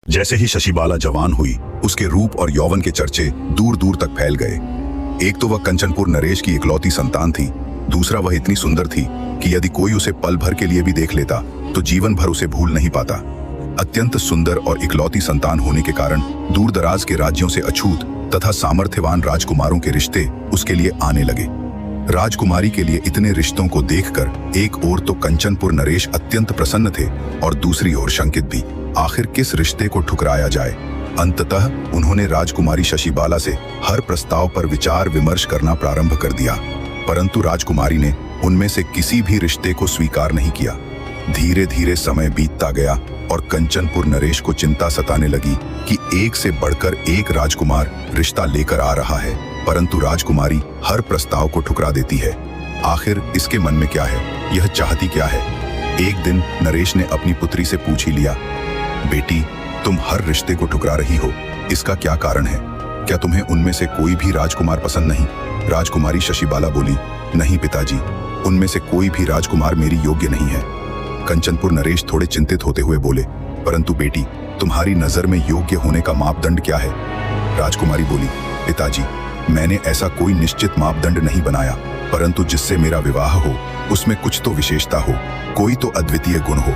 जैसे ही शशिबाला जवान हुई, उसके रूप और यौवन के चर्चे दूर दूर तक फैल गए। एक तो वह कंचनपुर नरेश की इकलौती संतान थी, दूसरा वह इतनी सुंदर थी कि यदि कोई उसे पल भर के लिए भी देख लेता तो जीवन भर उसे भूल नहीं पाता। अत्यंत सुंदर और इकलौती संतान होने के कारण दूर दराज के राज्यों से अछूत तथा सामर्थ्यवान राजकुमारों के रिश्ते उसके लिए आने लगे। राजकुमारी के लिए इतने रिश्तों को देखकर एक ओर तो कंचनपुर नरेश अत्यंत प्रसन्न थे और दूसरी ओर शंकित भी। आखिर किस रिश्ते को ठुकराया जाए? अंततः उन्होंने राजकुमारी शशिबाला से हर प्रस्ताव पर विचार विमर्श करना प्रारंभ कर दिया, परंतु राजकुमारी ने उनमें से किसी भी रिश्ते को स्वीकार नहीं किया। धीरे धीरे समय बीतता गया और कंचनपुर नरेश को चिंता सताने लगी कि एक से बढ़कर एक राजकुमार रिश्ता लेकर आ रहा है, परंतु राजकुमारी हर प्रस्ताव को ठुकरा देती है। आखिर इसके मन में क्या है? यह चाहती क्या है? एक दिन नरेश ने अपनी पुत्री से पूछ ही लिया, बेटी, तुम हर रिश्ते को ठुकरा रही हो, इसका क्या कारण है? क्या तुम्हें उनमें से कोई भी राजकुमार पसंद नहीं? राजकुमारी शशिबाला बोली, नहीं पिताजी, उनमें से कोई भी राजकुमार मेरी योग्य नहीं है। कंचनपुर नरेश थोड़े चिंतित होते हुए बोले, परंतु बेटी, तुम्हारी नजर में योग्य होने का मापदंड क्या है? राजकुमारी बोली, पिताजी, मैंने ऐसा कोई निश्चित मापदंड नहीं बनाया, परंतु जिससे मेरा विवाह हो उसमें कुछ तो विशेषता हो, कोई तो अद्वितीय गुण हो।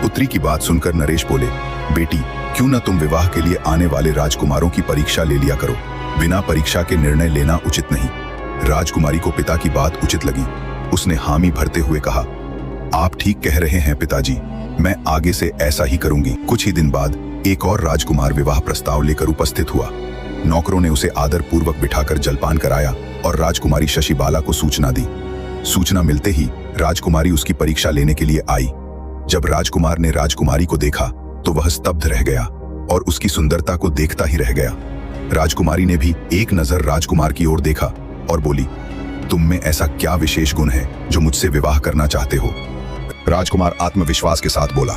पुत्री की बात सुनकर नरेश बोले, बेटी, क्यों न तुम विवाह के लिए आने वाले राजकुमारों की परीक्षा ले लिया करो? बिना परीक्षा के निर्णय लेना उचित नहीं। राजकुमारी को पिता की बात उचित लगी। उसने हामी भरते हुए कहा, आप ठीक कह रहे हैं पिताजी, मैं आगे से ऐसा ही करूंगी। कुछ ही दिन बाद एक और राजकुमार विवाह प्रस्ताव लेकर उपस्थित हुआ। नौकरों ने उसे आदर पूर्वक बिठाकर जलपान कराया और राजकुमारी शशिबाला को सूचना दी। सूचना मिलते ही राजकुमारी उसकी परीक्षा लेने के लिए आई। जब राजकुमार ने राजकुमारी को देखा तो वह स्तब्ध रह गया और उसकी सुंदरता को देखता ही रह गया। राजकुमारी ने भी एक नजर राजकुमार की ओर देखा और बोली, तुम में ऐसा क्या विशेष गुण है जो मुझसे विवाह करना चाहते हो? राजकुमार आत्मविश्वास के साथ बोला,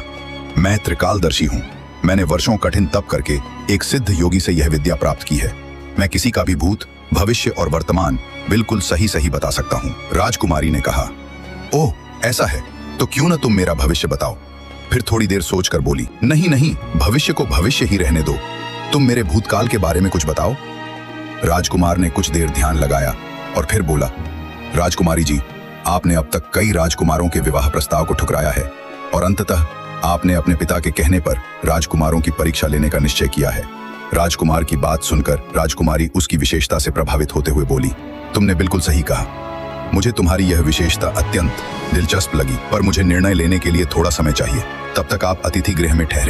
मैं त्रिकालदर्शी हूँ। मैंने वर्षों कठिन तप करके एक सिद्ध योगी से यह विद्या प्राप्त की है। मैं किसी का भी भूत, भविष्य और वर्तमान बिल्कुल सही सही बता सकता हूँ। राजकुमारी ने कहा, ओह, ऐसा है तो क्यों न तुम मेरा भविष्य बताओ? फिर थोड़ी देर सोचकर बोली, नहीं नहीं, भविष्य को भविष्य ही रहने दो, तुम मेरे भूतकाल के बारे में कुछ बताओ। राजकुमार ने कुछ देर ध्यान लगाया और फिर बोला, राजकुमारी जी, आपने अब तक कई राजकुमारों के विवाह प्रस्ताव को ठुकराया है और अंततः आपने अपने पिता के कहने पर राजकुमारों की परीक्षा लेने का निश्चय किया है। राजकुमार की बात सुनकर राजकुमारी उसकी विशेषता से प्रभावित होते हुए बोली, तुमने बिल्कुल सही कहा। मुझे तुम्हारी यह विशेषता अत्यंत दिलचस्प लगी, पर मुझे निर्णय लेने के लिए थोड़ा समय चाहिए। तब तक आप अतिथि गृह में ठहरे।